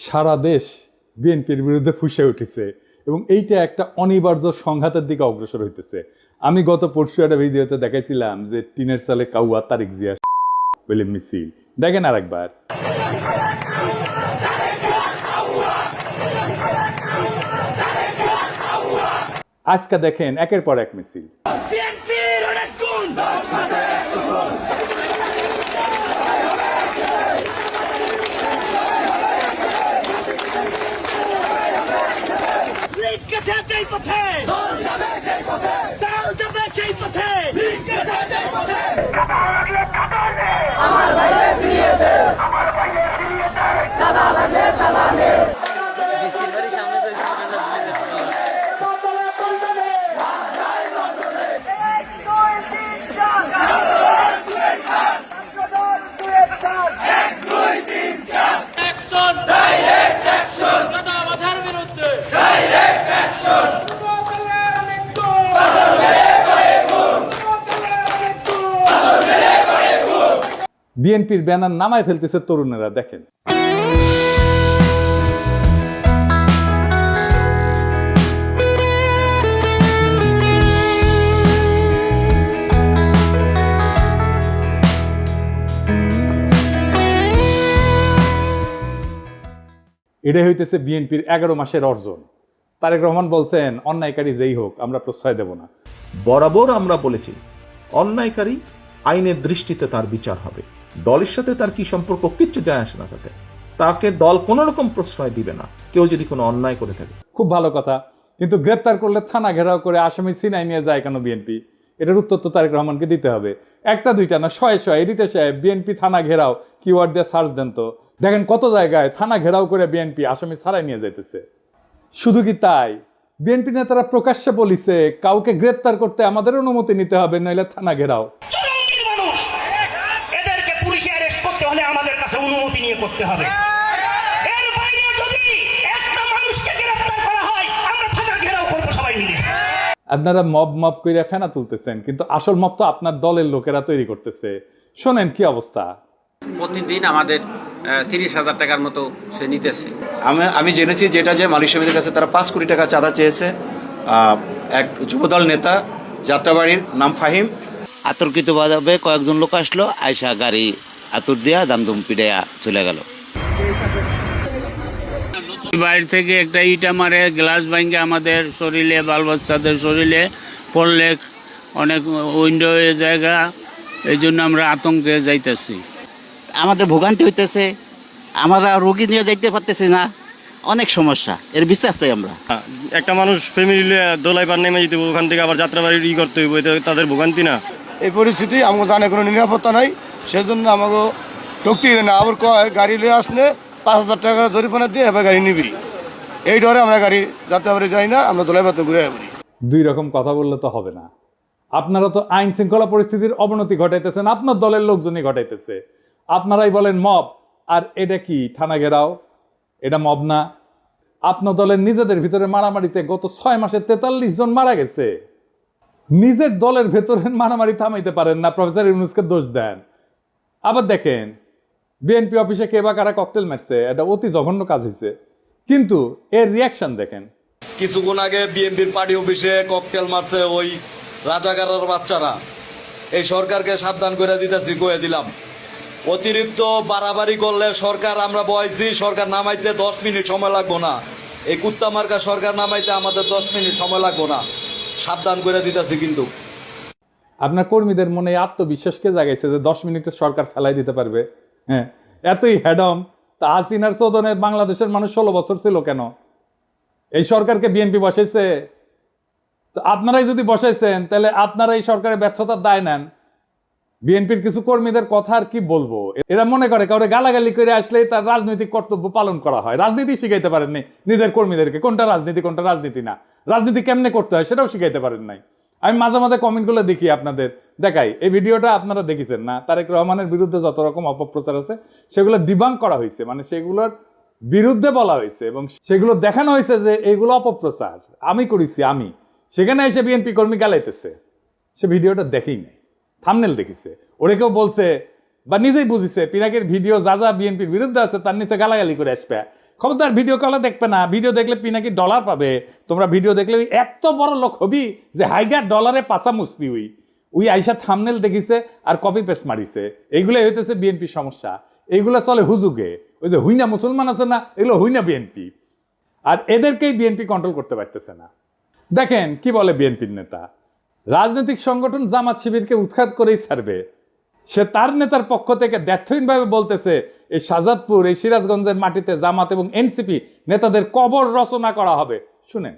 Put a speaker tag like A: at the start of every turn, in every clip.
A: সারা দেশ বিএনপির বিরুদ্ধে ফুঁসে উঠেছে এবং এইটা একটা অনিবার্য সংঘাতের দিকে অগ্রসর হইতেছে। আমি গত পরশু একটা ভিডিওতে দেখাইছিলাম যে টিনের সালে কাউয়া তারিক জিয়া বলে মিছিল, দেখেন আর একবার। আজকে দেখেন একের পর এক মিছিল। বিএনপির ব্যানার নামায় ফেলতেছে তরুণেরা, দেখেন। এটাই হইতেছে বিএনপির 11 মাসের অর্জন। তারেক রহমান বলছেন, অন্যায়কারী যেই হোক আমরা প্রশ্রয় দেব না।
B: বরাবর আমরা বলেছি অন্যায়কারী আইনের দৃষ্টিতে তার বিচার হবে। দলের সাথে তার কি সম্পর্ক কিচ্ছু যায় আসে না, তাকে দল কোন রকম প্রশ্রয় দিবে না কেউ যদি কোনো অন্যায় করে থাকে।
A: খুব ভালো কথা, কিন্তু গ্রেপ্তার করলে থানা ঘেরাও করে আসামি সিনাই নিয়ে যায় কেন বিএনপি? এটার উত্তর তো তারেক রহমানকে দিতে হবে। একটা দুইটা না, শয়ে শয়ে এডিটর সাহেব বিএনপি থানা ঘেরাও কিওয়ার্ড দিয়ে সার্চ দেন তো, দেখেন কত জায়গায় থানা ঘেরাও করে বিএনপি আসামি ছাড়াই নিয়ে যাইতেছে। শুধু কি তাই, বিএনপি নেতারা প্রকাশ্যে বলিছে কাউকে গ্রেপ্তার করতে আমাদের অনুমতি নিতে হবে, নইলে থানা ঘেরাও।
C: আমাদের কাছে অনুমতি নিয়ে করতে হবে। এর বাইরে যদি একটা মানুষকে গ্রেফতার করা হয় আমরা থানা ঘেরাও করব সবাই মিলে।
A: আপনারা মব কইরা ফেনা তুলতেছেন, কিন্তু আসল মব তো আপনার দলের লোকেরা তৈরি করতেছে। শোনেন কি অবস্থা।
D: প্রতিদিন আমাদের 30,000 টাকার মতো সে নিতেছে।
E: আমি জেনেছি যেটা যে মালিক সমিতির কাছে তারা 5 কোটি টাকা চাঁদা চেয়েছে। এক যুবদল নেতা যাত্রাবাড়ির নাম ফাহিম,
F: আতর্কিতভাবে কয়েকজন লোক আসলো, আয়সা গাড়ি আতুর দিয়া দামদুম পিড়াইয়া চলে গেল।
G: বাইরে থেকে একটা ইটা মারে, গ্লাস ভাঙে আমাদের শরীরে, বাল বাচ্চাদের শরীরে পড়লে অনেক উইন্ডো জায়গা, এই জন্য আমরা আতঙ্কে যাইতেছি।
F: আমাদের ভোগান্তি হইতেছে, আমরা রোগী নিয়ে যাইতে পারতেছি না, অনেক সমস্যা। এর বিশ্বাস চাই আমরা।
H: একটা মানুষ ফ্যামিলি দোলাই পার নেমে যেতে ওখান থেকে আবার যাত্রাবাড়ি করতে হইব, তাদের ভোগান্তি না।
I: এই পরিস্থিতি আমাকে জানে কোনো নিরাপত্তা নাই, সেজন্য আমাকে ঢুকতেই দেয় না। আবার কয় গাড়ি লিয়ে আসলে 5,000 টাকা জরিমানা দিয়ে এবার গাড়ি নিবি, এই ডরে আমরা গাড়ি যাত্রাবাড়ি যাই না, আমরা দোলাই পাতে ঘুরে আসি।
A: দুই রকম কথা বললে তো হবে না। আপনারা তো আইন শৃঙ্খলা পরিস্থিতির অবনতি ঘটাইতেছেন, আপনার দলের লোকজনই ঘটাইতেছে। আপনারাই বলেন মব, আর এটা কি থানা ঘেরাও? এটা মব না। আপনার দলের নিজেদের ভিতরে মারামারিতে গত 6 মাসে 43 জন মারা গেছে। নিজের দলের ভেতরে মারামারি থামাইতে পারেন না, প্রফেসর ইউনূসকে দোষ দেন। আবার দেখেন বিএনপি অফিসে কে বা কারা ককটেল মারছে, এটা অতি জঘন্য কাজ হয়েছে, কিন্তু এর রিয়াকশন দেখেন।
J: কিছুক্ষণ আগে বিএনপির পার্টি অফিসে ককটেল মারছে ওই রাজাকারের বাচ্চারা। এই সরকারকে সাবধান করে দিতেছি, কয়ে দিলাম অতিরিক্ত বাড়াবাড়ি করলে সরকার, আমরা বয়সি সরকার নামাইতে 10 মিনিট সময় লাগবো না। এই কুত্তা মার্কা সরকার নামাইতে আমাদের 10 মিনিট সময় লাগবো না, সাবধান করে দিতেছি। কিন্তু
A: আপনার কর্মীদের মনে আত্মবিশ্বাসকে জাগাইছে যে 10 মিনিটে সরকার ফেলাই দিতে পারবে। হ্যাঁ, এতই হেডম। তা হাসিনার চোদনে বাংলাদেশের মানুষ 16 বছর ছিল কেন? এই সরকারকে বিএনপি বসাইছে। তো আপনারাই যদি বসাইছেন, তাহলে আপনারা এই সরকারের ব্যর্থতার দায় নেন। বিএনপির কিছু কর্মীদের কথা আর কি বলবো, এরা মনে করে কাউরে গালাগালি করে আসলেই তার রাজনৈতিক কর্তব্য পালন করা হয়। রাজনীতি শিখাইতে পারেননি নিজের কর্মীদেরকে, কোনটা রাজনীতি কোনটা রাজনীতি না, রাজনীতি কেমনে করতে হয় সেটাও শিখাইতে পারেন নাই। আমি মাঝে মাঝে কমেন্টগুলো দেখি, আপনাদের দেখাই। এই ভিডিওটা আপনারা দেখেছেন না? তারেক রহমানের বিরুদ্ধে যত রকম অপপ্রচার আছে সেগুলো ডিবাঙ্ক করা হয়েছে, মানে সেগুলোর বিরুদ্ধে বলা হয়েছে এবং সেগুলো দেখানো হয়েছে যে এগুলো অপপ্রচার আমি করেছি। আমি সেখানে এসে বিএনপি কর্মী গালাইতেছে, সে ভিডিওটা দেখেই নাই, থাম্বনেল দেখেছে। ওরে কেউ বলছে বা নিজেই বুঝিছে পিনাকের ভিডিও যা যা বিএনপির বিরুদ্ধে আছে তার নিচে গালাগালি করে আসবে, খবরদার ভিডিও কলে দেখবে না, ভিডিও দেখলে পিনাকি ডলার পাবে। তোমরা ভিডিও দেখলে ওই এত বড় লোক হবি যে হাইগার ডলারে পাশা মুসবি ওই আইসা থামনেল দেখিছে আর কপি পেস্ট মারিছে। এইগুলো হইতেছে বিএনপির সমস্যা। এইগুলো চলে হুজুগে, ওই যে হুইনা মুসলমান আছে না, এগুলো হুইনা বিএনপি। আর এদেরকেই বিএনপি কন্ট্রোল করতে পারতেছে না। দেখেন কি বলে বিএনপির নেতা, রাজনৈতিক সংগঠন জামাত শিবিরকে উৎখাত করেই ছাড়বে। সে তার নেতার পক্ষ থেকে দ্ব্যর্থহীনভাবে বলতেছে এই শাহজাদপুর, এই সিরাজগঞ্জের মাটিতে জামাত এবং এনসিপি নেতাদের কবর রচনা করা হবে। শুনেন,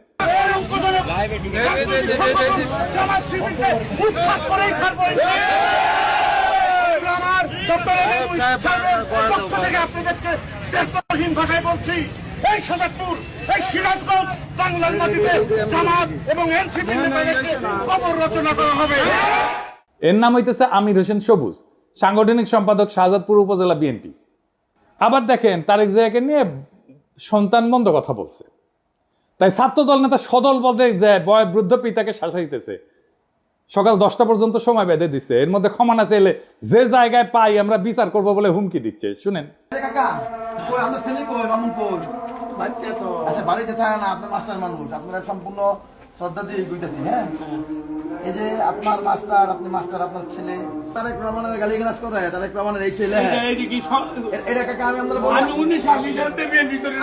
C: এই শাহজাদপুর, এই সিরাজগঞ্জ, বাংলার মাটিতে জামাত এবং এনসিপি নেতাদেরকে কবর রচনা করা হবে।
A: এর নাম হইতেছে আমির হোসেন সবুজ, সাংগঠনিক সম্পাদক শাহজাদপুর উপজেলা বিএনপি। আবার দেখেন তারেক জিয়াকে নিয়ে সন্তান মন্দ কথা বলছে, তাই ছাত্রদল নেতা সদল বলতে যায় বয়োবৃদ্ধ পিতাকে শাসাইতেছে। সকাল 10টা পর্যন্ত সময় বেঁধে দিচ্ছে, এর মধ্যে ক্ষমা না চাইলে যে জায়গায় পাই আমরা বিচার করব বলে হুমকি দিচ্ছে। শুনেন,
I: বাড়িতে থাকে না, আপনার মাস্টার মানুষ, আপনারা সম্পূর্ণ শ্রদ্ধা দিয়ে গইতেছি। হ্যাঁ, এই যে আপনার মাস্টার, আপনি মাস্টার, আপনার ছেলে তারেক রহমানের গালিগালাজ করে, তারেক রহমানের এই ছেলে, এটা কাকা আমি আপনারা বলবো।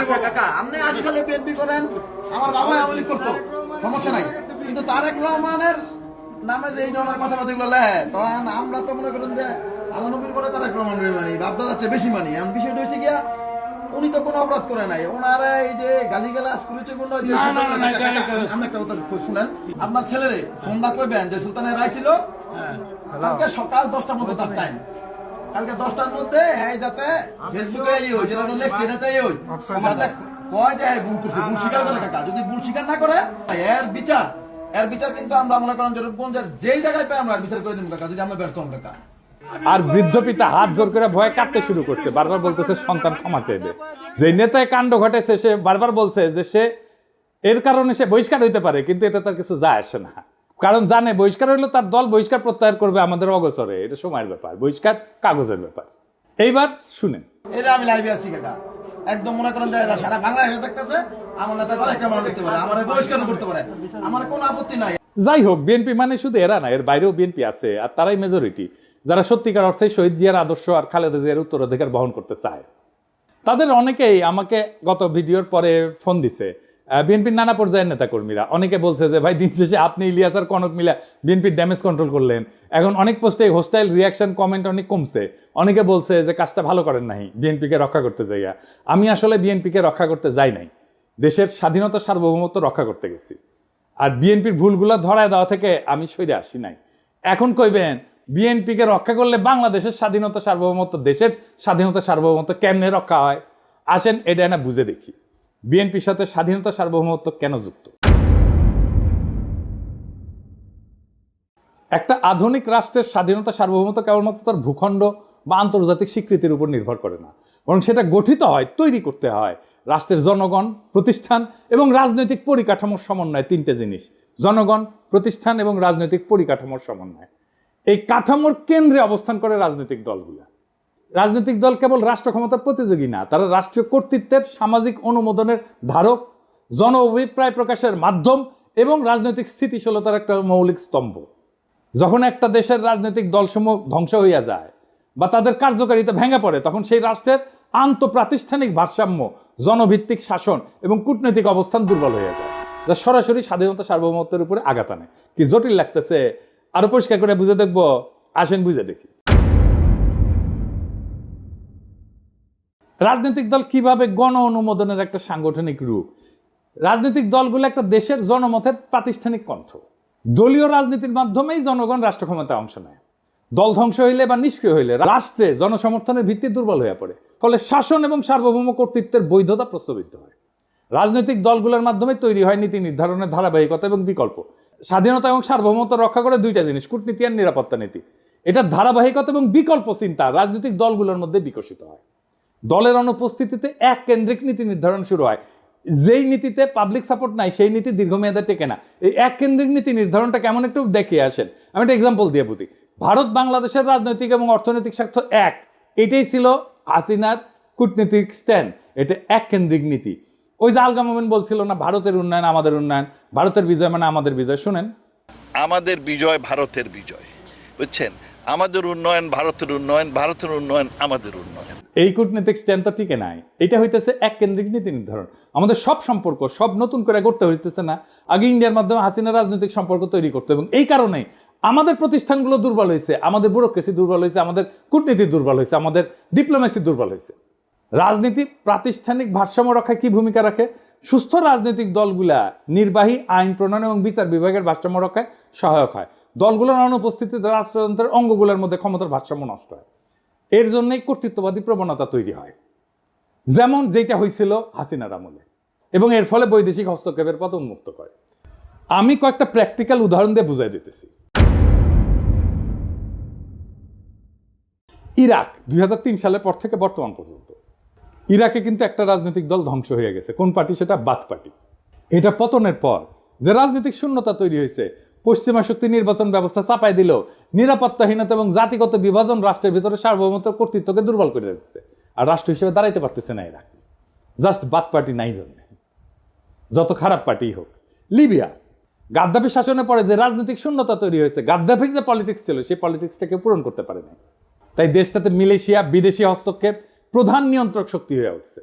I: আচ্ছা কাকা, আপনি 80 সালে বিএনপি করেন, আমার বাবা আমলি করতো, সমস্যা নাই, কিন্তু তারেক রহমানের নামে যে এই ধরনের কথাবার্তা গুলো লেখে, তখন আমরা তো মনে করেন যে আল্লাহ নবীর করে তারেক রহমানের মানি, বাপদা যাচ্ছে বেশি মানি। এমন বিষয়টা হচ্ছে গিয়া উনি তো কোনো অপরাধ করে নাই, ওনারা এই যে গালিগালাজ করেছে বললো যে আমি একটা কথা শুনেন, আপনার ছেলেরে ফোন দা কইবেন যে সুলতানের রায় ছিল কালকে সকাল 10টার মধ্যে তার টাইম, কালকে 10টার মধ্যে হ্যাঁ যাতে ফেসবুকে যেটা লেখছে এটাতে কয় যে ভুল করছে, ভুল স্বীকার করে কাকা। যদি ভুল স্বীকার না করে এর বিচার কিন্তু আমরা মনে করেন যেই জায়গায় পাই আমরা বিচার করে দিব কাকা, যদি আমরা ব্যর্থ হন কাকা।
A: আর বৃদ্ধ পিতা হাত জোর করে ভয়ে কাঁদতে শুরু করছে, বারবার বলতেছে সন্তান ক্ষমা চাইবে। যে নেতায় কাণ্ড ঘটেছে সে বারবার বলছে যে সে এর কারণে সে বহিষ্কার হইতে পারে, কিন্তু এতে তার কিছু যায় আসে না, কারণ জানে বহিষ্কার হইলে তার দল বহিষ্কার প্রত্যাহার করবে আমাদের অগোচরে। এটা সময়ের ব্যাপার, বহিষ্কার কাগজের ব্যাপার। এইবার শুনেন,
I: এটা আমি লাইভে আছি কাকা, একদম মনে করেন যে সারা বাংলাদেশে দেখতেছে আমার নেতা একটা মানুষ দেখতে পারে, আমার বহিষ্কার করতে পারে, আমার কোনো আপত্তি নাই।
A: যাই হোক, বিএনপি মানে শুধু এরা না, এর বাইরেও বিএনপি আছে, আর তারাই মেজরিটি, যারা সত্যিকার অর্থে শহীদ জিয়ার আদর্শ আর খালেদা জিয়ার উত্তরাধিকার বহন করতে চায়। তাদের অনেকেই আমাকে গত ভিডিওর পরে ফোন দিছে, বিএনপির নানা পর্যায়ের নেতাকর্মীরা। অনেকে বলছে যে ভাই দিন শেষে আপনি ইলিয়াস আর কনক মিলা বিএনপির ড্যামেজ কন্ট্রোল করলেন, এখন অনেক পোস্টে হোস্টাইল রিয়াকশন কমেন্ট অনেক কমছে। অনেকে বলছে যে কাজটা ভালো করেন নাই, বিএনপিকে রক্ষা করতে যাইয়া। আমি আসলে বিএনপিকে রক্ষা করতে যাই নাই, দেশের স্বাধীনতা সার্বভৌমত্ব রক্ষা করতে গেছি। আর বিএনপির ভুলগুলো ধরায় দেওয়া থেকে আমি সইরে আসি নাই। এখন কইবেন বিএনপিকে রক্ষা করলে বাংলাদেশের স্বাধীনতা সার্বভৌমত্ব, দেশের স্বাধীনতা সার্বভৌমত্ব কেমনে রক্ষা হয়? আসেন এটা না বুঝে দেখি, বিএনপির সাথে স্বাধীনতা সার্বভৌমত্ব কেন যুক্ত। একটা আধুনিক রাষ্ট্রের স্বাধীনতা সার্বভৌমত্ব কেবলমাত্র তার ভূখণ্ড বা আন্তর্জাতিক স্বীকৃতির উপর নির্ভর করে না, বরং সেটা গঠিত হয়, তৈরি করতে হয় রাষ্ট্রের জনগণ, প্রতিষ্ঠান এবং রাজনৈতিক পরিকাঠামোর সমন্বয়। তিনটে জিনিস, জনগণ, প্রতিষ্ঠান এবং রাজনৈতিক পরিকাঠামোর সমন্বয়। এই কাঠামোর কেন্দ্রে অবস্থান করে রাজনৈতিক দলগুলা। রাজনৈতিক দল কেবল রাষ্ট্র ক্ষমতার প্রতিযোগী না, তারা রাষ্ট্রীয় কর্তৃত্বের সামাজিক অনুমোদনের ধারক, জন অভিপ্রায় প্রকাশের মাধ্যম এবং রাজনৈতিক স্থিতিশীলতার একটা মৌলিক স্তম্ভ। যখন একটা দেশের রাজনৈতিক দলসমূহ ধ্বংস হইয়া যায় বা তাদের কার্যকারিতা ভেঙে পড়ে, তখন সেই রাষ্ট্রের আন্তঃপ্রাতিষ্ঠানিক ভারসাম্য, জনভিত্তিক শাসন এবং কূটনৈতিক অবস্থান দুর্বল হয়ে যায়, যা সরাসরি স্বাধীনতা সার্বভৌমত্বের উপরে আঘাত আনে। কি জটিল লাগতেছে? আরো পরিষ্কার করে বুঝে দেখবো, আসেন বুঝে দেখি। রাজনৈতিক দল কিভাবে গণ অনুমোদনের একটা সাংগঠনিক রূপ। রাজনৈতিক দলগুলো একটা দেশের জনমতের প্রাতিষ্ঠানিক কণ্ঠ। দলীয় রাজনীতির মাধ্যমেই জনগণ রাষ্ট্র ক্ষমতায় অংশ নেয়। দল ধ্বংস হইলে বা নিষ্ক্রিয় হইলে রাষ্ট্রে জনসমর্থনের ভিত্তি দুর্বল হয়ে পড়ে, ফলে শাসন এবং সার্বভৌম কর্তৃত্বের বৈধতা প্রশ্নবিদ্ধ হয়। রাজনৈতিক দলগুলোর মাধ্যমে তৈরি হয় নীতি নির্ধারণের ধারাবাহিকতা এবং বিকল্প। স্বাধীনতা এবং সার্বভৌমত্ব রক্ষা করে দুইটা জিনিস, কূটনীতি আর নিরাপত্তা নীতি। এটা ধারাবাহিকতা এবং বিকল্প চিন্তা রাজনৈতিক দলগুলোর মধ্যে বিকশিত হয়। দলের অনুপস্থিতিতে এক কেন্দ্রিক নীতি নির্ধারণ শুরু হয়। যেই নীতিতে পাবলিক সাপোর্ট নাই সেই নীতি দীর্ঘমেয়াদে টেকে না। এই এক কেন্দ্রিক নীতি নির্ধারণটা কেমন একটু দেখিয়ে আসেন। আমি একটা এক্সাম্পল দিয়ে বুঝি। ভারত বাংলাদেশের রাজনৈতিক এবং অর্থনৈতিক স্বার্থ এক, এটাই ছিল হাসিনার কূটনীতিক স্ট্যান্ড। এটা এককেন্দ্রিক নীতি। ওই যে আলগা মোমেন বলছিল না, ভারতের উন্নয়ন আমাদের উন্নয়ন, ভারতের বিজয় মানে আমাদের বিজয়। শুনেন,
K: আমাদের বিজয় ভারতের বিজয়, বুঝছেন? আমাদের উন্নয়ন ভারতের উন্নয়ন, ভারতের উন্নয়ন আমাদের উন্নয়ন।
A: এই কূটনৈতিক স্ট্যান্ড তো টিকে নাই। এটা হইতেছে এককেন্দ্রিক নীতি নির্ধারণ। আমাদের সব সম্পর্ক সব নতুন করে করতে হইতেছে না, আগে ইন্ডিয়ার মাধ্যমে হাসিনা রাজনৈতিক সম্পর্ক তৈরি করতে, এবং এই কারণে আমাদের প্রতিষ্ঠানগুলো দুর্বল হয়েছে, আমাদের ব্যুরোক্রেসি দুর্বল হয়েছে, আমাদের কূটনীতি দুর্বল হয়েছে, আমাদের ডিপ্লোমেসি দুর্বল হয়েছে। রাজনীতি প্রাতিষ্ঠানিক ভারসাম্য রক্ষায় কি ভূমিকা রাখে? সুস্থ রাজনৈতিক দলগুলা নির্বাহী, আইন প্রণয়ন এবং বিচার বিভাগের ভারসাম্য রক্ষায় সহায়ক হয়। দলগুলোর অনুপস্থিতিতে রাষ্ট্রযন্ত্রের অঙ্গগুলোর মধ্যে ক্ষমতার ভারসাম্য নষ্ট হয়। এর জন্যই কর্তৃত্ববাদী প্রবণতা তৈরি হয়, যেমন যেটা হয়েছিল হাসিনার আমলে, এবং এর ফলে বৈদেশিক হস্তক্ষেপের পথ উন্মুক্ত করে। আমি কয়েকটা প্র্যাকটিক্যাল উদাহরণ দিয়ে বুঝাই দিতেছি। ইরাক 2003 সালের পর থেকে বর্তমান পর্যন্ত ইরাকে কিন্তু একটা রাজনৈতিক দল ধ্বংস হয়ে গেছে। কোন পার্টি? সেটা বাথ পার্টি। এটা পতনের পর যে রাজনৈতিক শূন্যতা তৈরি হয়েছে, পশ্চিমা শক্তি নির্বাচন ব্যবস্থা চাপাই দিল, নিরাপত্তাহীনতা এবং জাতিগত বিভাজন রাষ্ট্রের ভিতরে সার্বভৌমত্ব কর্তৃত্বকে দুর্বল করে দিচ্ছে, আর রাষ্ট্র হিসেবে দাঁড়াইতে পারতেছে না ইরাক। জাস্ট বাথ পার্টি নাই জন্য, যত খারাপ পার্টি হোক। লিবিয়া গাদ্দাফি শাসনের পরে যে রাজনৈতিক শূন্যতা তৈরি হয়েছে, গাদ্দাফির যে পলিটিক্স ছিল সেই পলিটিক্সটাকে পূরণ করতে পারে না। তাই দেশটাতে মিলেশিয়া, বিদেশি হস্তক্ষেপ প্রধান নিয়ন্ত্রক শক্তি হয়ে উঠছে।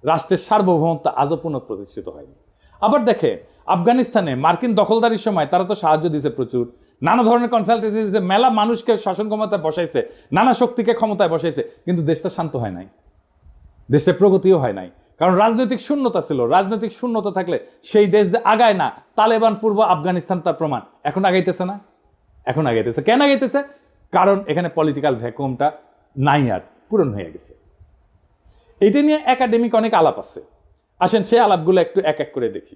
A: রাষ্ট্রের সার্বভৌমত্ব আজও পুনঃপ্রতিষ্ঠিত হয়নি। আবার দেখে আফগানিস্তানে মার্কিন দখলদারির সময় তারা তো সাহায্য দিয়েছে প্রচুর, নানা ধরনের কনসালটেন্সি দিয়েছে, মেলা মানুষকে শাসন ক্ষমতায় বসাইছে, নানা শক্তিকে ক্ষমতায় বসাইছে, কিন্তু দেশটা শান্ত হয় নাই, দেশের প্রগতিও হয় নাই, কারণ রাজনৈতিক শূন্যতা ছিল। রাজনৈতিক শূন্যতা থাকলে সেই দেশ যে আগায় না, তালেবান পূর্ব আফগানিস্তান তার প্রমাণ। এখন আগাইতেছে না, এখন আগাইতেছে। কেন আগাইতেছে? কারণ এখানে পলিটিক্যাল ভ্যাকুয়ামটা নাই, আর পূরণ হয়ে গেছে। এটা নিয়ে একাডেমিক অনেক আলাপ আছে, আসেন সেই আলাপগুলো একটু এক এক করে দেখি।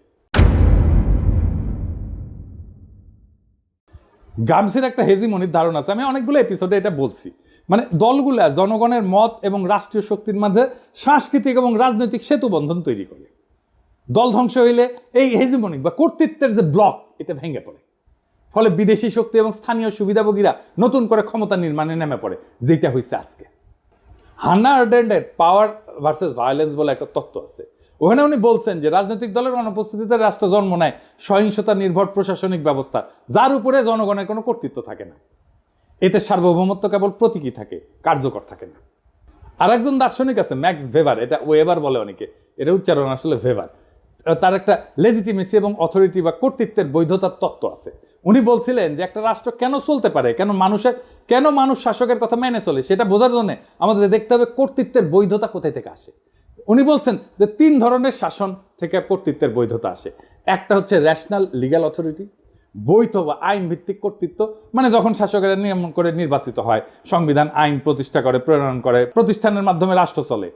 A: গামসির একটা হেজিমনির ধারণা আছে, আমি অনেকগুলো এপিসোডে এটা বলছি। মানে দলগুলা জনগণের মত এবং রাষ্ট্রীয় শক্তির মাঝে সাংস্কৃতিক এবং রাজনৈতিক সেতু বন্ধন তৈরি করে। দল ধ্বংস হইলে এই হেজিমনিক বা কর্তৃত্বের যে ব্লক, এটা ভেঙে পড়ে। ফলে বিদেশি শক্তি এবং স্থানীয় সুবিধাভোগীরা নতুন করে ক্ষমতা নির্মাণে নেমে পড়ে, যেটা হয়েছে আজকে। হান্না আরেন্ডের পাওয়ার ভার্সেস ভায়োলেন্স বলে একটা তত্ত্ব আছে। ওখানে উনি বলছেন যে রাজনৈতিক দলের অনুপস্থিতিতে রাষ্ট্র জন্ম নেয় সহিংসতা নির্ভর প্রশাসনিক ব্যবস্থা, যার উপরে জনগণের কোনো কর্তৃত্ব থাকে না। এতে সার্বভৌমত্ব কেবল প্রতীকী থাকে, কার্যকর থাকে না। আর একজন দার্শনিক আছে ম্যাক্স ভেবার, এটা ওয়েবার বলে অনেকে, এটা উচ্চারণ আসলে ভেবার। তার একটা লেজিটিমেসি এবং অথরিটি বা কর্তৃত্বের বৈধতার তত্ত্ব আছে। উনি বলছিলেন যে একটা রাষ্ট্র কেন চলতে পারে, কেন মানুষ শাসকের কথা মেনে চলে, সেটা বোঝার জন্য আমাদের দেখতে হবে কর্তৃত্বের বৈধতা কোথায় থেকে আসে। উনি বলছেন যে 3 ধরনের শাসন থেকে কর্তৃত্বের বৈধতা আসে। একটা হচ্ছে ন্যাশনাল লিগ্যাল অথরিটি, বৈধ বা আইন ভিত্তিক কর্তৃত্ব, মানে যখন শাসকেরা নিয়ম করে নির্বাচিত হয়, সংবিধান আইন প্রতিষ্ঠা করে, প্রণয়ন করে, প্রতিষ্ঠানের মাধ্যমে রাষ্ট্র চলে।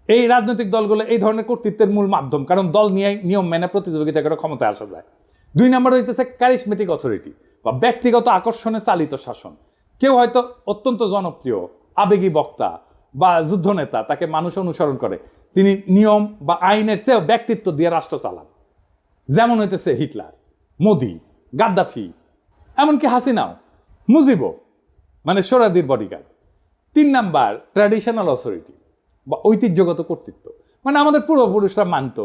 A: এই রাজনৈতিক দলগুলো এই ধরনের কর্তৃত্বের মূল মাধ্যম, কারণ দল নিয়ে নিয়ম মেনে প্রতিযোগিতা করে ক্ষমতায় আসা যায়। 2 নম্বর হইতেছে ক্যারিসমেটিক অথরিটি বা ব্যক্তিগত আকর্ষণে চালিত শাসন। কেউ হয়তো অত্যন্ত জনপ্রিয়, আবেগী বক্তা বা যুদ্ধনেতা, তাকে মানুষ অনুসরণ করে, তিনি নিয়ম বা আইনের চেয়েও ব্যক্তিত্ব দিয়ে রাষ্ট্র চালান। যেমন হইতেছে হিটলার, মোদি, গাদ্দাফি, এমনকি হাসিনাও, মুজিবও, মানে সোহরাওয়ার্দীর বডিগার্ড। 3 নাম্বার ট্র্যাডিশনাল অথরিটি বা ঐতিহ্যগত কর্তৃত্ব, মানে আমাদের পূর্বপুরুষরা মানত,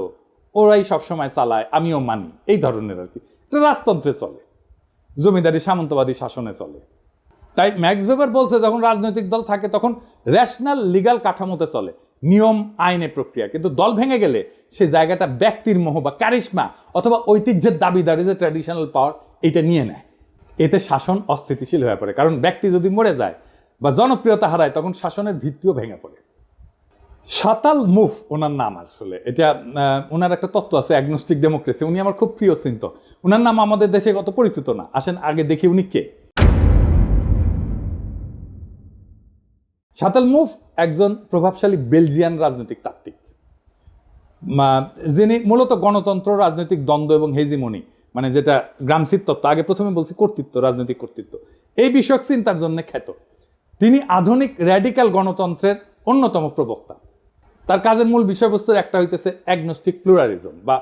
A: ওরাই সবসময় চালায়, আমিও মানি, এই ধরনের আর কি। এটা রাজতন্ত্রে চলে, জমিদারি সামন্তবাদী শাসনে চলে। তাই ম্যাক্স ভেবার বলছে যখন রাজনৈতিক দল থাকে তখন রেশনাল লিগ্যাল কাঠামোতে চলে, নিয়ম আইনে প্রক্রিয়া। কিন্তু দল ভেঙে গেলে সেই জায়গাটা ব্যক্তির মোহ বা ক্যারিশমা অথবা ঐতিহ্যের দাবিদারি, যে ট্র্যাডিশনাল পাওয়ার, এটা নিয়ে নেয়। এতে শাসন অস্থিতিশীল হয়ে পড়ে, কারণ ব্যক্তি যদি মরে যায় বা জনপ্রিয়তা হারায় তখন শাসনের ভিত্তিও ভেঙে পড়ে। শাতাল মুফ ওনার নাম, আসলে এটা ওনার একটা তত্ত্ব আছে অ্যাগনোস্টিক ডেমোক্রেসি। উনি আমার খুব প্রিয় চিন্ত। ওনার নাম আমাদের দেশে কত পরিচিত না, আসেন আগে দেখি উনি কে। শাতাল মুফ একজন প্রভাবশালী বেলজিয়ান রাজনৈতিক তাত্ত্বিক, যিনি মূলত গণতন্ত্র, রাজনৈতিক দ্বন্দ্ব এবং হেজিমনি, মানে যেটা গ্রামসির তত্ত্ব, আগে প্রথমে বলছি কর্তৃত্ব, রাজনৈতিক কর্তৃত্ব, এই বিষয়ক চিন্তার জন্য খ্যাত। তিনি আধুনিক র্যাডিক্যাল গণতন্ত্রের অন্যতম প্রবক্তা। তার কাজের মূল বিষয়বস্তুর একটা হইতেছে অ্যাগনোস্টিক প্লুরালিজম বা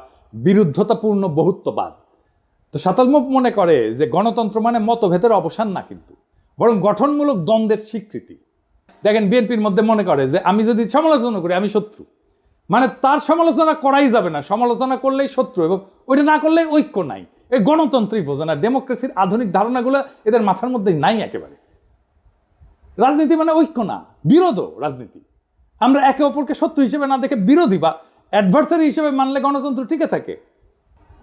A: বিরুদ্ধতাপূর্ণ বহুত্ববাদ। তো শাতাল মুফ মনে করে যে গণতন্ত্র মানে মতভেদের অবসান না, কিন্তু বরং গঠনমূলক দ্বন্দ্বের স্বীকৃতি। দেখেন বিএনপির মধ্যে মনে করে যে আমি যদি সমালোচনা করি আমি শত্রু, মানে তার সমালোচনা করাই যাবে না, সমালোচনা করলেই শত্রু, এবং ওইটা না করলে ঐক্য নাই। এই গণতন্ত্রই বোঝে না, ডেমোক্রেসির আধুনিক ধারণাগুলো এদের মাথার মধ্যে নাই একেবারে। রাজনীতি মানে ঐক্য না, বিরোধও রাজনীতি। আমরা একে অপরকে শত্রু হিসেবে না দেখে বিরোধী বা অ্যাডভার্সারি হিসেবে মানলে গণতন্ত্র টিকে থাকে।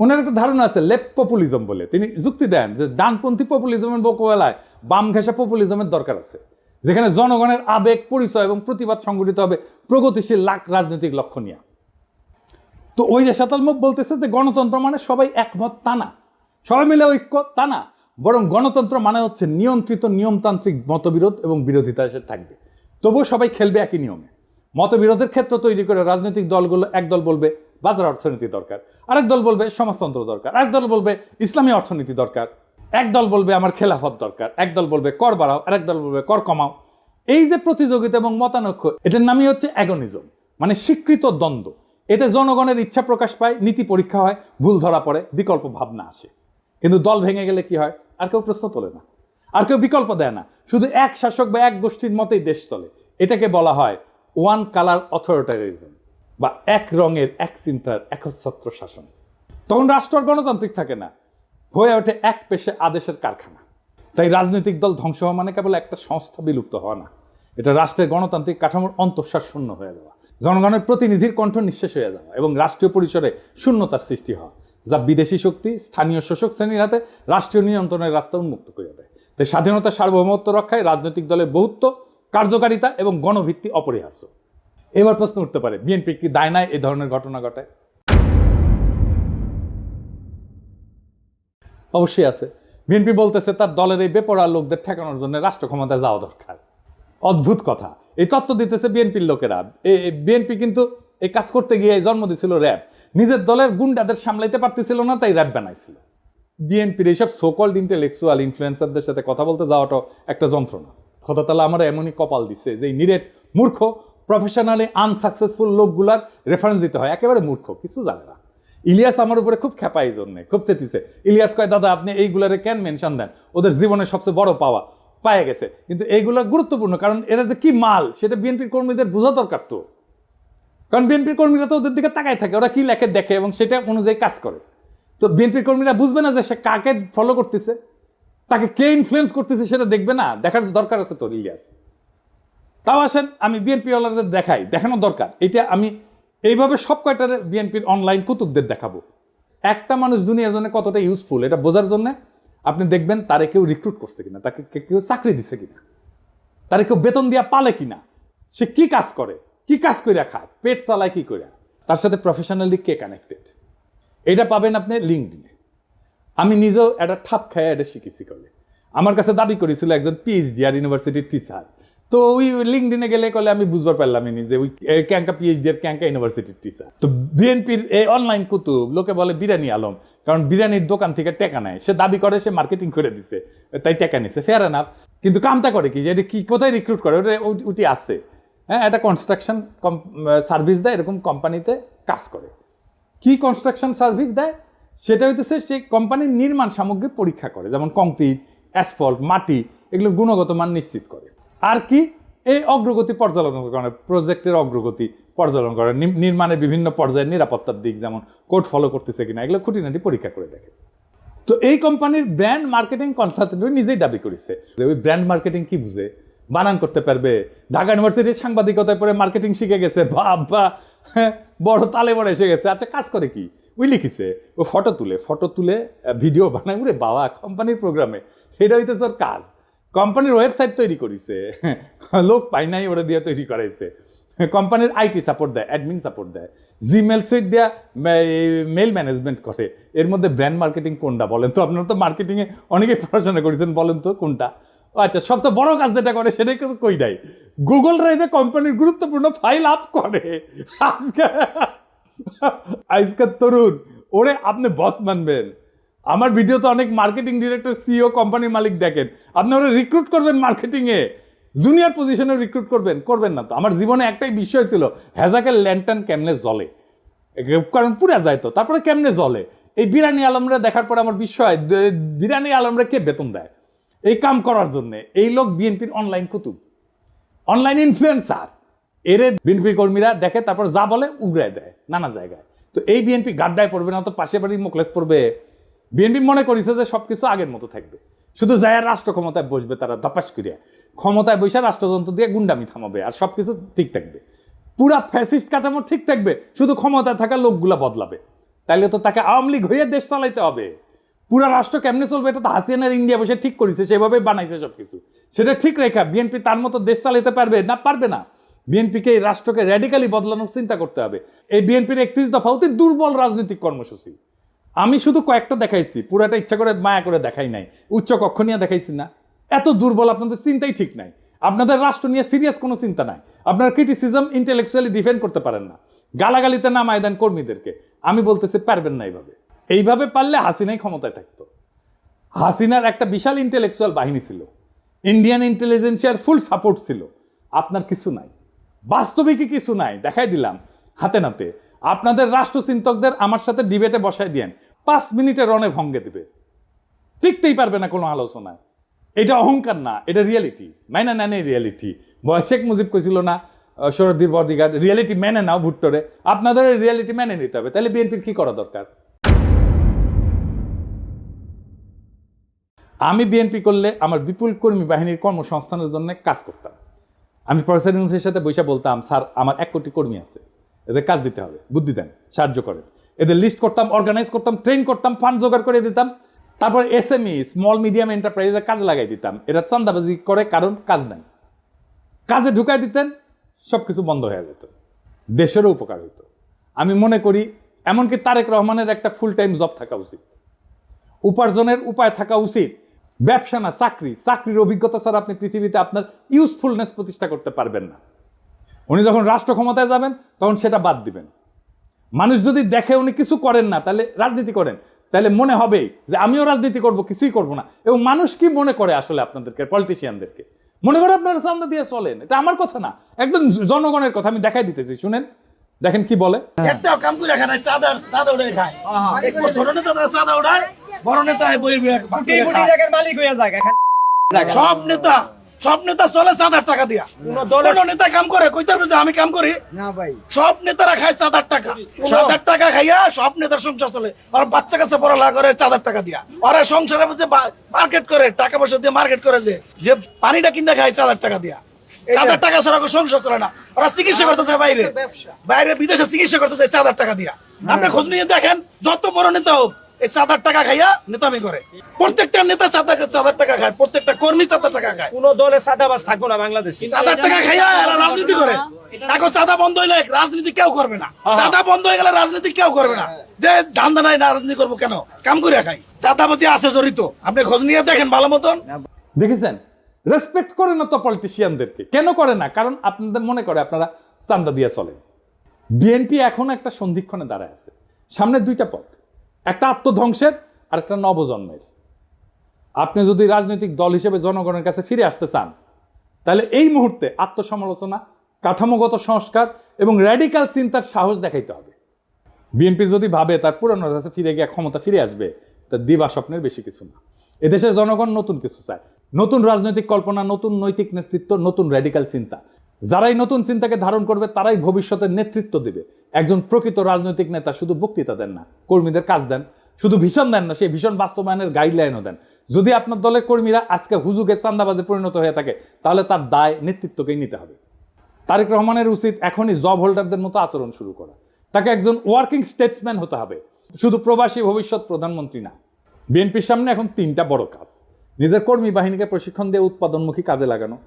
A: ওনার একটা ধারণা আছে লেফট পপুলিজম বলে, তিনি যুক্তি দেন যে ডানপন্থী পপুলিজমের মোকাবেলায় বাম ঘেঁষা পপুলিজমের দরকার আছে, যেখানে জনগণের আবেগ, পরিচয় এবং প্রতিবাদ সংগঠিত হবে প্রগতিশীল রাজনৈতিক লক্ষ্য নিয়ে। তো ওই যে শতালমুখ বলতেছে যে গণতন্ত্র মানে সবাই একমত, তা না, সবাই মিলে ঐক্য, তা না, বরং গণতন্ত্র মানে হচ্ছে নিয়ন্ত্রিত নিয়মতান্ত্রিক মতবিরোধ এবং বিরোধিতা এসে থাকবে, তবুও সবাই খেলবে একই নিয়মে। মতবিরোধের ক্ষেত্র তৈরি করে রাজনৈতিক দলগুলো, একদল বলবে বাজার অর্থনীতি দরকার, আরেক দল বলবে সমাজতন্ত্র দরকার, আরেক দল বলবে ইসলামী অর্থনীতি দরকার, একদল বলবে আমার খেলাফত দরকার, একদল বলবে কর বাড়াও, আরেক দল বলবে কর কমাও। এই যে প্রতিযোগিতা এবং মতানৈক্য, এটার নামই হচ্ছে অ্যাগনিজম, মানে স্বীকৃত দ্বন্দ্ব। এতে জনগণের ইচ্ছা প্রকাশ পায়, নীতি পরীক্ষা হয়, ভুল ধরা পড়ে, বিকল্প ভাবনা আসে। কিন্তু দল ভেঙে গেলে কি হয়? আর কেউ প্রশ্ন তোলে না, আর কেউ বিকল্প দেয় না, শুধু এক শাসক বা এক গোষ্ঠীর মতেই দেশ চলে। এটাকে বলা হয় ওয়ান কালার অথরিটারিজম, বা এক রঙের এক চিন্তার একচ্ছত্র শাসন। তখন রাষ্ট্র আর গণতান্ত্রিক থাকে না, হয়ে ওঠে এক পেশে আদেশের কারখানা। তাই রাজনৈতিক দল ধ্বংস হওয়া মানে কেবল একটা সংস্থা বিলুপ্ত হওয়া না, এটা রাষ্ট্রের গণতান্ত্রিক কাঠামোর অন্তঃসার শূন্য হয়ে যাওয়া, জনগণের প্রতিনিধির কণ্ঠ নিঃশেষ হয়ে যাওয়া এবং রাষ্ট্রীয় পরিসরে শূন্যতার সৃষ্টি হওয়া, যা বিদেশি শক্তি স্থানীয় শোষক শ্রেণীর হাতে রাষ্ট্রীয় নিয়ন্ত্রণের রাস্তা উন্মুক্ত করে দেয়। তাই স্বাধীনতা, সার্বভৌমত্ব রক্ষায় রাজনৈতিক দলের বহুত্ব, কার্যকারিতা এবং গণভিত্তি অপরিহার্য। এবার প্রশ্ন উঠতে পারে, বিএনপি কি দায় নাই এই ধরনের ঘটনা ঘটায়? অবশ্যই আছে। বিএনপি বলতেছে তার দলের এই বেপরোয়া লোকদের ঠেকানোর জন্য রাষ্ট্র ক্ষমতায় যাওয়া দরকার। অদ্ভুত কথা, এই তত্ত্ব দিতেছে বিএনপির লোকেরা। বিএনপি কিন্তু এই কাজ করতে গিয়ে জন্ম দিয়েছিল র্যাব, নিজের দলের গুন্ডাদের সামলাইতে পারতেছিল না, তাই র্যাব বানাইছিল। বিএনপির এইসব সোকল্ড ইন্টেলেকচুয়াল ইনফ্লুয়েন্সারদের সাথে কথা বলতে যাওয়াটাও একটা যন্ত্রণা। খোদা তাআলা আমার এমনই কপাল দিচ্ছে যে নিরেট মূর্খ, প্রফেশনালি আনসাকসেসফুল লোকগুলার রেফারেন্স দিতে হয়, একেবারে মূর্খ, কিছু জানে না। ইলিয়াস আমার উপরে খুব খেপা, এই জন্যে খুব চেতিছে। ইলিয়াস কয়, দাদা আপনি এইগুলারে কেন মেনশন দেন? ওদের জীবনের সবচেয়ে বড় পাওয়া পায়ে গেছে, কিন্তু এইগুলো গুরুত্বপূর্ণ, কারণ এরা যে কি মাল সেটা বিএনপির কর্মীদের বোঝা দরকার। তো কারণ বিএনপির কর্মীরা তো ওদের দিকে তাকায় থাকে, ওরা কি লেখে দেখে এবং সেটা অনুযায়ী কাজ করে। তো বিএনপির কর্মীরা বুঝবে না যে সে কাকে ফলো করতেছে, তাকে কে ইনফ্লুয়েন্স করতেছে, সেটা দেখবে না, দেখার দরকার আছে তো ইলিয়াস। তাও আসেন আমি বিএনপি ওয়ালাদের দেখাই, দেখানো দরকার। এটা আমি এইভাবে সব কয়টার বিএনপির অনলাইন কুতুবদের দেখাবো। একটা মানুষ দুনিয়ার জন্য কতটা ইউজফুল এটা বোঝার জন্য আপনি দেখবেন তারে কেউ রিক্রুট করছে কিনা, তাকে কেউ চাকরি দিচ্ছে কিনা, তারে কেউ বেতন দিয়া পালে কিনা, সে কি কাজ করে, কি কাজ করে খায়, পেট চালায় কি করে, তার সাথে প্রফেশনালি কে কানেক্টেড, এটা পাবেন আপনি লিঙ্কডইনে। আমি নিজেও একটা ঠাপ খায় এটা শিখেছি। করে আমার কাছে দাবি করেছিল একজন পিএইচডি আর ইউনিভার্সিটির টিচার, তো ওই লিঙ্কডইনে গেলে কলে আমি বুঝবার পারলাম যে ওই ক্যাঙ্কা পিএইচডি আর ক্যাঙ্কা ইউনিভার্সিটির টিচার। তো বিএনপির এই অনলাইন কুতুব লোকে বলে বিরিয়ানি আলম, কারণ বিরিয়ানির দোকান থেকে টেকা নেয়, সে দাবি করে সে মার্কেটিং করে দিছে, তাই টেকা নিছে, ফেয়ার এনাফ। কিন্তু কামটা করে কি, যে এটা কি কোথায় রিক্রুট করে, ওটা ওটি আছে, হ্যাঁ, একটা কনস্ট্রাকশন সার্ভিস দেয়, এরকম কোম্পানিতে কাজ করে। কি কনস্ট্রাকশন সার্ভিস দেয় সেটা হইতেছে সে কোম্পানির নির্মাণ সামগ্রী পরীক্ষা করে, যেমন কংক্রিট, অ্যাসফল্ট, মাটি, এগুলো গুণগত মান নিশ্চিত করে। আর কি, এই অগ্রগতি পর্যালোচনা করে, প্রজেক্টের অগ্রগতি পর্যালোচনা করে, নির্মাণের বিভিন্ন পর্যায়ের নিরাপত্তার দিক, যেমন কোড ফলো করতেছে কিনা, এগুলো খুঁটিনাটি পরীক্ষা করে দেখে। তো এই কোম্পানির ব্র্যান্ড মার্কেটিং কনসালটেন্ট নিজেই দাবি করেছে যে ওই ব্র্যান্ড মার্কেটিং কি বুঝে, বানান করতে পারবে, ঢাকা ইউনিভার্সিটির সাংবাদিকতায় পরে মার্কেটিং শিখে গেছে, বাবা বড় তালে বড় এসে গেছে। আচ্ছা কাজ করে কি, ওই লিখিছে ও ফটো তুলে ভিডিও বানায়, উরে বাবা কোম্পানির প্রোগ্রামে, এটা হইতেছে ওর কাজ। কোম্পানির ওয়েবসাইট তৈরি করেছে, লোক পাই নাই, ওরা দিয়ে তৈরি করাইছে। কোম্পানির আইটি সাপোর্ট দেয়, অ্যাডমিন সাপোর্ট দেয়, জিমেল সুইট দেয়া মেল ম্যানেজমেন্ট করে। এর মধ্যে ব্র্যান্ড মার্কেটিং কোনটা বলেন তো? আপনারা তো মার্কেটিংয়ে অনেকেই পড়াশোনা করেছেন, বলেন তো কোনটা? আচ্ছা, সবচেয়ে বড় কাজ যেটা করে সেটাই কিন্তু কই নাই, গুগল ড্রাইভে কোম্পানির গুরুত্বপূর্ণ ফাইল আপ করে। আজকের তরুণ ওরে আপনি বস মানবেন? আমার ভিডিও তো অনেক মার্কেটিং ডিরেক্টর, সিইও, কোম্পানির মালিক দেখেন, আপনি ওরা রিক্রুট করবেন মার্কেটিংয়ে, জুনিয়র পজিশনে রিক্রুট করবেন না তো। আমার জীবনে একটাই বিষয় ছিল, হ্যাজাকের ল্যান্টার্ন কেমনে জ্বলে, কারণ পুরা যায় তো, তারপরে কেমনে জ্বলে। এই বিরিয়ানি আলমরা দেখার পরে আমার বিষয়, বিরিয়ানি আলমরা কে বেতন দেয় এই কাম করার জন্য? এই লোক বিএনপির অনলাইন কুতুব, অনলাইন ইনফ্লুয়েন্সার, এরে বিএনপি কর্মীরা দেখে, তারপর যা বলে উগড়ায় দেয় নানা জায়গায়। তো এই বিএনপি গাড্ডায় পড়বে না, তো পাশে বাড়ির মোকলেস পড়বে। বিএনপি মনে করেছে যে সবকিছু আগের মতো থাকবে, শুধু যায় রাষ্ট্র ক্ষমতায় বসবে, তারা ধপাস করিয়া ক্ষমতায় বসে রাষ্ট্রযন্ত্র দিয়ে গুন্ডামি থামাবে, আর সবকিছু ঠিক থাকবে, পুরা ফ্যাসিস্ট কাঠামো ঠিক থাকবে, শুধু ক্ষমতায় থাকা লোকগুলা বদলাবে। তাইলে তো তাকে আওয়ামী লীগ হয়ে দেশ চালাইতে হবে। পুরা রাষ্ট্র কেমনে চলবে এটা তো হাসিনার ইন্ডিয়া বসে ঠিক করেছে, সেভাবে বানাইছে সবকিছু। সেটা ঠিক রেখা বিএনপি তার মতো দেশ চালাইতে পারবে না? পারবে না। বিএনপিকে এই রাষ্ট্রকে র্যাডিক্যালি বদলানোর চিন্তা করতে হবে। এই বিএনপির 31 দফা অতি দুর্বল রাজনৈতিক কর্মসূচি। আমি শুধু কয়েকটা দেখাইছি, পুরাটা ইচ্ছা করে মায়া করে দেখাই নাই। উচ্চ কক্ষ নিয়ে দেখাইছি না? এত দুর্বল, আপনাদের চিন্তাই ঠিক নাই। আপনাদের রাষ্ট্র নিয়ে সিরিয়াস কোনো চিন্তা নাই। আপনার ক্রিটিসিজম ইন্টেলেকচুয়ালি ডিফেন্ড করতে পারেন না। গালাগালিতে নামায় দেন কর্মীদেরকে। আমি বলতেছি পারবেন না। এইভাবে পারলে হাসিনাই ক্ষমতায় থাকতো। হাসিনার একটা বিশাল ইন্টেলেকচুয়াল বাহিনী ছিল, ইন্ডিয়ান ইন্টেলিজেন্সিয়ার ফুল সাপোর্ট ছিল। আপনার কিছু নাই, বাস্তবিকই কিছু নাই। দেখাই দিলাম হাতে নাতে। আপনাদের রাষ্ট্রচিন্তকদের আমার সাথে ডিবেটে বসায় দিয়েন, 5 মিনিটে রণে ভঙ্গে দিবে, টিকতেই পারবে না কোনো আলোচনায়। এটা অহংকার না, এটা রিয়েলিটি। মাইনা নেন এই রিয়েলিটি। শেখ মুজিব কইছিল না শরদ্দীর বদিগার, রিয়েলিটি মেনে নাও ভুট্টোরে। আপনাদের রিয়েলিটি মেনে নিতে হবে। তাহলে বিএনপির কি করা দরকার? আমি বিএনপি করলে আমার বিপুল কর্মী বাহিনীর কর্মসংস্থানের জন্য কাজ করতাম। আমি প্রফেসর ইউনূসের সাথে বসে বলতাম, স্যার আমার 1 কোটি কর্মী আছে, এদের কাজ দিতে হবে, বুদ্ধি দেন, সাহায্য করেন। এদের লিস্ট করতাম, অর্গানাইজ করতাম, ট্রেন করতাম, ফান্ড জোগাড় করে দিতাম। তারপর এসএমই স্মল মিডিয়াম এন্টারপ্রাইজে কাজে লাগাই দিতাম। এরা চান্দাবাজি করে, কারণ কাজ নাই। কাজে ঢুকাই দিতেন, সবকিছু বন্ধ হয়ে যেত, দেশেরও উপকার হইতো। আমি মনে করি এমনকি তারেক রহমানের একটা ফুল টাইম জব থাকা উচিত, উপার্জনের উপায় থাকা উচিত। ব্যবসা না চাকরি। চাকরির অভিজ্ঞতা ছাড়া আপনি পৃথিবীতে আপনার ইউজফুলনেস প্রতিষ্ঠা করতে পারবেন না। উনি যখন রাষ্ট্র ক্ষমতায় যাবেন তখন সেটা বাদ দিবেন। মানুষ যদি দেখে উনি কিছু করেন না, তাহলে রাজনীতি করেন, তাহলে মনে হবে যে আমিও রাজনীতি করব, কিছুই করব না। এবং মানুষ কি মনে করে আসলে আপনাদেরকে, পলিটিশিয়ানদেরকে মনে করে আপনারা চান্দা দিয়ে চলেন। এটা আমার কথা না, একদম জনগণের কথা। আমি দেখাই দিতেছি, শুনেন, দেখেন কি বলে।
I: একটা কাম করে খায়, চাঁদা উড়ে খায়। ছোট নেতা চাঁদা উড়ায়, বড় নেতা
C: মালিক হয়ে যায়।
I: সব নেতা চলে 4,000 টাকা দিয়া। কোন নেতা কাম করে কইতে পারবে যে আমি কাম করি না ভাই? সব নেতারা খায় 4,000 টাকা। 4,000 টাকা খাইয়া সব নেতার সংসার চলে। আর বাচ্চা কাছে পড়ালেখা করে 4,000 টাকা দিয়া। ওরা সংসারে যে মার্কেট করে, টাকা পয়সা দিয়ে মার্কেট করে, যে পানিটা কিনে খায় 4,000 টাকা দিয়া। 4,000 টাকা ছাড়া সংসার চলে না। ওরা চিকিৎসা করতেছে বাইরে বিদেশে চিকিৎসা করতেছে 4,000 টাকা দিয়া। আপনি খোঁজ নিয়ে দেখেন, যত বড় নেতা হোক এই 4,000 টাকা খাইয়া নেতামি করে। প্রত্যেকটা নেতা 4,000 টাকা খায়, প্রত্যেকটা কর্মী 4,000 টাকা খায়।
C: কোন দলে চাঁদাবাজ থাকবো না বাংলাদেশে।
I: 4,000 টাকা খাইয়া এরা রাজনীতি করে। এখন চাঁদা বন্ধ হইলে রাজনীতি কেউ করবে না। চাঁদা বন্ধ হয়ে গেলে রাজনীতি কেউ করবে না। যে ধান্দা নাই, রাজনীতি করবো কেন? কাম করে খাই। চাঁদাবাজি আছে জড়িত, আপনি খোঁজ নিয়ে দেখেন ভালো মতন।
A: দেখেছেন, রেসপেক্ট করে না তো পলিটিশিয়ানদেরকে। কেন করে না? কারণ আপনাদের মনে করে আপনারা চান্দা দিয়ে চলেন। বিএনপি এখন একটা সন্ধিক্ষণে দাঁড়ায় আছে। সামনে 2টা পথ, একটা আত্মধ্বংসের আর একটা নবজন্মের। আপনি যদি রাজনৈতিক দল হিসেবে জনগণের কাছে ফিরে আসতে চান, তাহলে এই মুহূর্তে আত্মসমালোচনা, কাঠামোগত সংস্কার এবং র্যাডিক্যাল চিন্তার সাহস দেখাইতে হবে। বিএনপি যদি ভাবে তার পুরানো কাছে ফিরে গিয়ে ক্ষমতা ফিরে আসবে, তার দিবা স্বপ্নের বেশি কিছু না। এদেশের জনগণ নতুন কিছু চায়, নতুন রাজনৈতিক কল্পনা, নতুন নৈতিক নেতৃত্ব, নতুন র্যাডিক্যাল চিন্তা। যারাই নতুন চিন্তাকে ধারণ করবে তারাই ভবিষ্যতের নেতৃত্ব দেবে। একজন প্রকৃত রাজনৈতিক নেতা শুধু বক্তৃতা দেন না, কর্মীদের কাজ দেন। শুধু ভীষণ দেন না, সেই ভীষণ বাস্তবায়নের গাইডলাইনও দেন। যদি আপনার দলের কর্মীরা আজকে হুজুগে চান্দাবাজে পরিণত হয়ে থাকে, তাহলে তার দায় নেতৃত্বকেই নিতে হবে। তারেক রহমানের উচিত এখনই জব হোল্ডারদের মতো আচরণ শুরু করা। তাকে একজন ওয়ার্কিং স্টেটসম্যান হতে হবে, শুধু প্রবাসী ভবিষ্যৎ প্রধানমন্ত্রী না। বিএনপির সামনে এখন 3টা বড় কাজ: নিজের কর্মী বাহিনীকে প্রশিক্ষণ দিয়ে উৎপাদনমুখী কাজে লাগানো,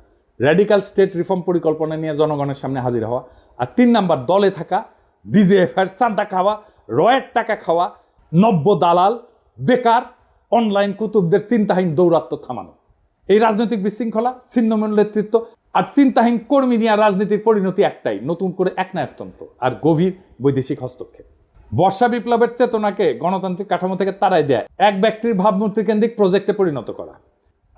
A: র্যাডিক্যাল স্টেট রিফর্ম পরিকল্পনা নিয়ে জনগণের সামনে হাজির হওয়া, আর 3 নাম্বার দলে থাকা ডিজিএফআর চাঁদা খাওয়া, রয়ের টাকা খাওয়া, নব্য দালাল, বেকার, অনলাইন কুতুবদের চিন্তাহীন দৌরাত্ম্য থামানো। এই রাজনৈতিক বিশৃঙ্খলা, ছিন্নমূল নেতৃত্ব আর চিন্তাহীন কর্মী নিয়ে রাজনীতির পরিণতি একটাই, নতুন করে একনায়কতন্ত্র আর গভীর বৈদেশিক হস্তক্ষেপ। বর্ষা বিপ্লবের চেতনাকে গণতান্ত্রিক কাঠামো থেকে তাড়াই দেয় এক ব্যক্তির ভাবমূর্তি কেন্দ্রিক প্রজেক্টে পরিণত করা।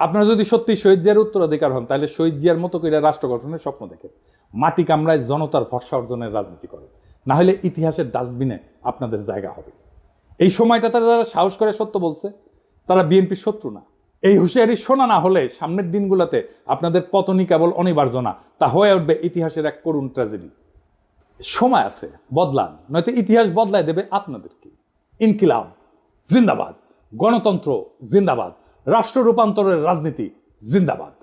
A: আপনারা যদি সত্যি শহীদ জিয়ার উত্তরাধিকার হন, তাহলে শহীদ জিয়ার মতো করে রাষ্ট্র গঠনের স্বপ্ন দেখে মাটি কামড়ায় জনতার ভরসা অর্জনের রাজনীতি করে। না হলে ইতিহাসের ডাস্টবিনে আপনাদের জায়গা হবে। এই সময়টা তারা যারা সাহস করে সত্য বলছে, তারা বিএনপির শত্রু না, এই হুঁশিয়ারি শোনা না হলে সামনের দিনগুলোতে আপনাদের পতনই কেবল অনিবার্য না, তা হয়ে উঠবে ইতিহাসের এক করুণ ট্র্যাজেডি। সময় আছে, বদলান, নয়তো ইতিহাস বদলায় দেবে আপনাদেরকে। ইনকিলাব জিন্দাবাদ, গণতন্ত্র জিন্দাবাদ, রাষ্ট্র রূপান্তরের রাজনীতি জিন্দাবাদ।